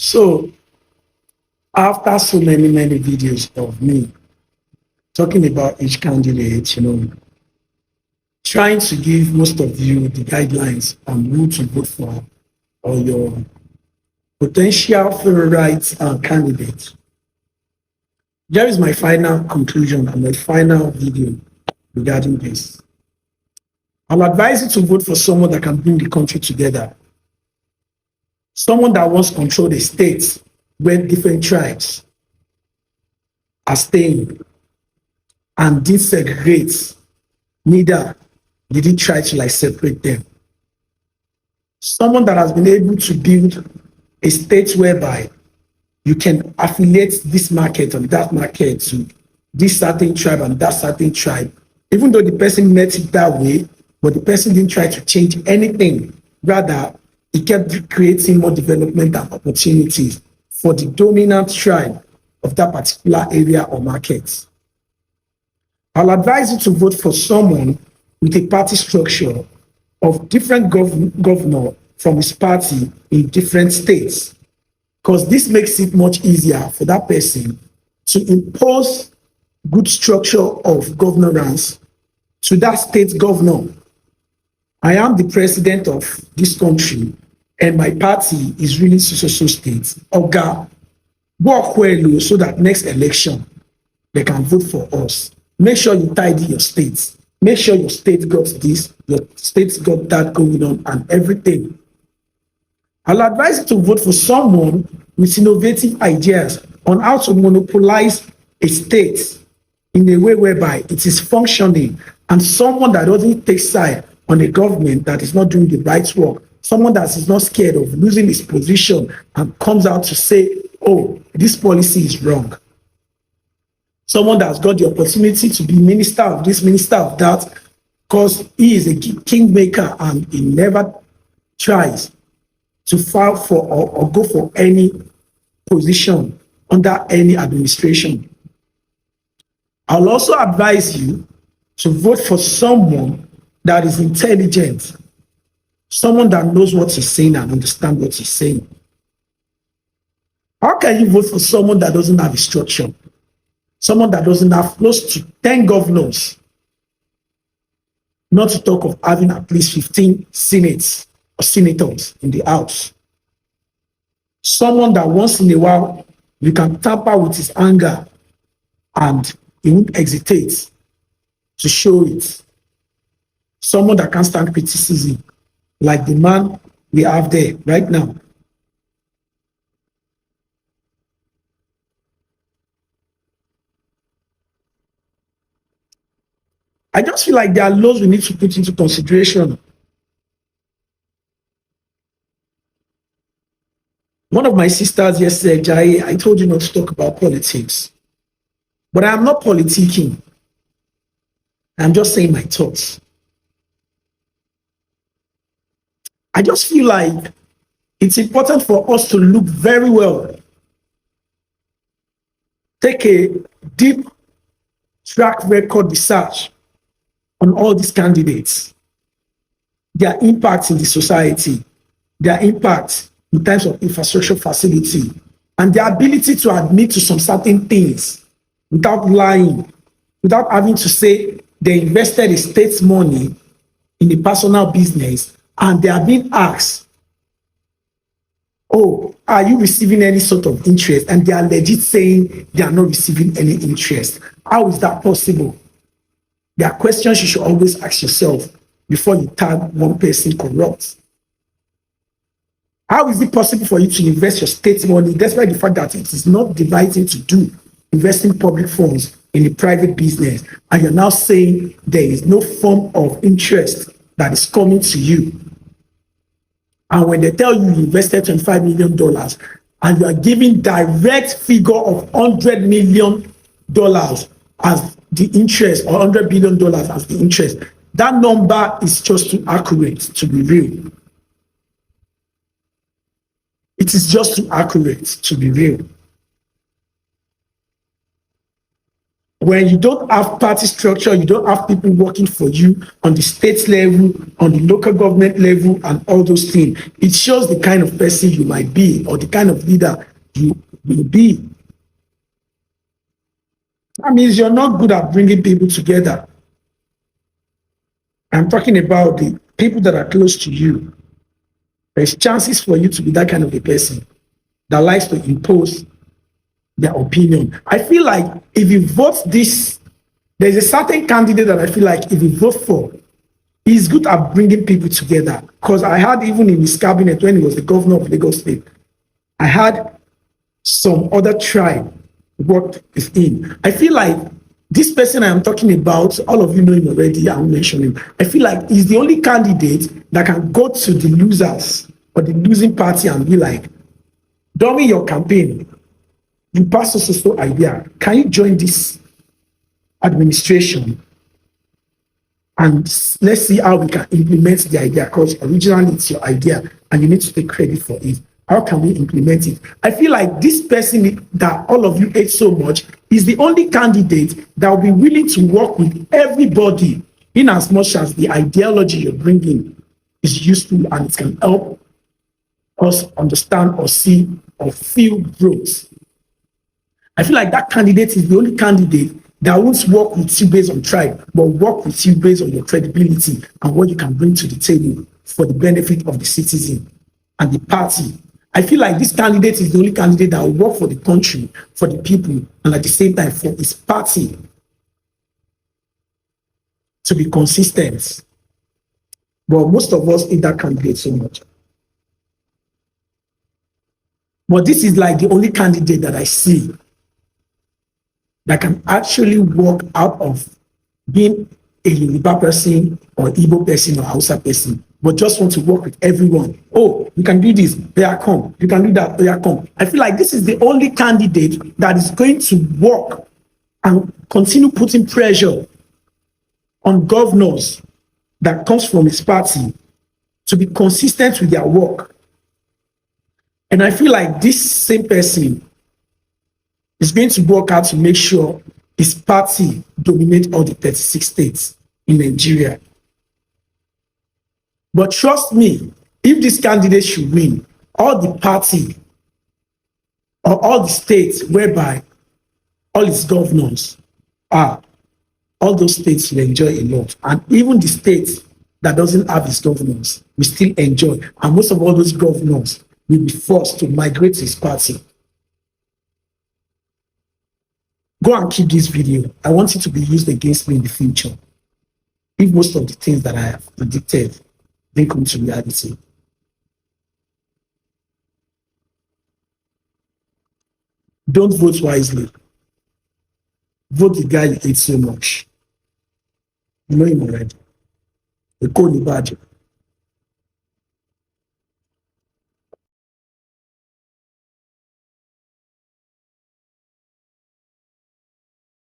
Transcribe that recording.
So after so many videos of me talking about each candidate, trying to give most of you the guidelines on who to vote for or your potential favorite candidate. Here is my final conclusion and my final video regarding this. I'll advise you to vote for someone that can bring the country together. Someone that wants to control the state where different tribes are staying and desegregate. Neither did he try to separate them. Someone that has been able to build a state whereby you can affiliate this market and that market to this certain tribe and that certain tribe, even though the person met it that way, but the person didn't try to change anything. Rather, he kept creating more development and opportunities for the dominant tribe of that particular area or market. I'll advise you to vote for someone with a party structure of different governor from his party in different states, because this makes it much easier for that person to impose good structure of governance to that state governor. I am the president of this country and my party is really so state. Oga, work well so that next election they can vote for us. Make sure you tidy your states. Make sure your state got this, your state's got that going on and everything. I'll advise you to vote for someone with innovative ideas on how to monopolize a state in a way whereby it is functioning, and someone that doesn't take side on a government that is not doing the right work, someone that is not scared of losing his position and comes out to say, oh, this policy is wrong. Someone that's got the opportunity to be minister of this, minister of that, because he is a kingmaker and he never tries to file for or go for any position under any administration. I'll also advise you to vote for someone that is intelligent, someone that knows what he's saying and understands what he's saying. How can you vote for someone that doesn't have a structure? Someone that doesn't have close to 10 governors, not to talk of having at least 15 senates or senators in the house. Someone that once in a while you can tamper with his anger and he won't hesitate to show it. Someone that can't stand criticism, like the man we have there right now. I just feel like there are laws we need to put into consideration. One of my sisters yesterday, Jai, I told you not to talk about politics. But I am not politicking. I'm just saying my thoughts. I just feel like it's important for us to look very well. Take a deep track record research on all these candidates, their impact in the society, their impact in terms of infrastructure facility, and their ability to admit to some certain things without lying, without having to say they invested a state's money in a personal business and they are being asked, oh, are you receiving any sort of interest? And they are legit saying they are not receiving any interest. How is that possible? There are questions you should always ask yourself before you tag one person corrupt. How is it possible for you to invest your state money despite the fact that it is not the right thing to do, investing public funds in a private business, and you're now saying there is no form of interest that is coming to you? And when they tell you you invested $25 million and you are giving direct figure of $100 million as the interest, or $100 billion as the interest, that number is just too accurate to be real. It is just too accurate to be real. when you don't have party structure, you don't have people working for you on the state level, on the local government level, and all those things, it shows the kind of person you might be or the kind of leader you will be. That means you're not good at bringing people together. I'm talking about the people that are close to you. There's chances for you to be that kind of a person that likes to impose their opinion. I feel like if you vote this, there's a certain candidate that I feel like if you vote for, he's good at bringing people together. Because I had even in his cabinet when he was the governor of Lagos State, I had some other tribe worked with him. I feel like this person I am talking about, all of you know him already, I won't mention him. I feel like he's the only candidate that can go to the losers or the losing party and be like, during your campaign, you pass us a idea. Can you join this administration? And let's see how we can implement the idea, because originally it's your idea and you need to take credit for it. How can we implement it? I feel like this person that all of you hate so much is the only candidate that will be willing to work with everybody in as much as the ideology you're bringing is useful and it can help us understand or see or feel growth. I feel like that candidate is the only candidate that won't work with you based on tribe, but work with you based on your credibility and what you can bring to the table for the benefit of the citizen and the party. I feel like this candidate is the only candidate that will work for the country, for the people, and at the same time for his party to be consistent. But most of us hate that candidate so much. But this is like the only candidate that I see that can actually work out of being a Yoruba person or Igbo person or Hausa person, but just want to work with everyone. Oh, you can do this, there come. You can do that, there come. I feel like this is the only candidate that is going to work and continue putting pressure on governors that comes from his party to be consistent with their work. And I feel like this same person is going to work out to make sure his party dominates all the 36 states in Nigeria. But trust me, if this candidate should win, all the party or all the states whereby all its governors are, all those states will enjoy a lot. And even the states that doesn't have its governors will still enjoy. And most of all those governors will be forced to migrate to his party. Go and keep this video. I want it to be used against me in the future. If most of the things that I have predicted didn't come to reality. Don't vote wisely. Vote the guy you hate so much. You know him already. The Koni Badger.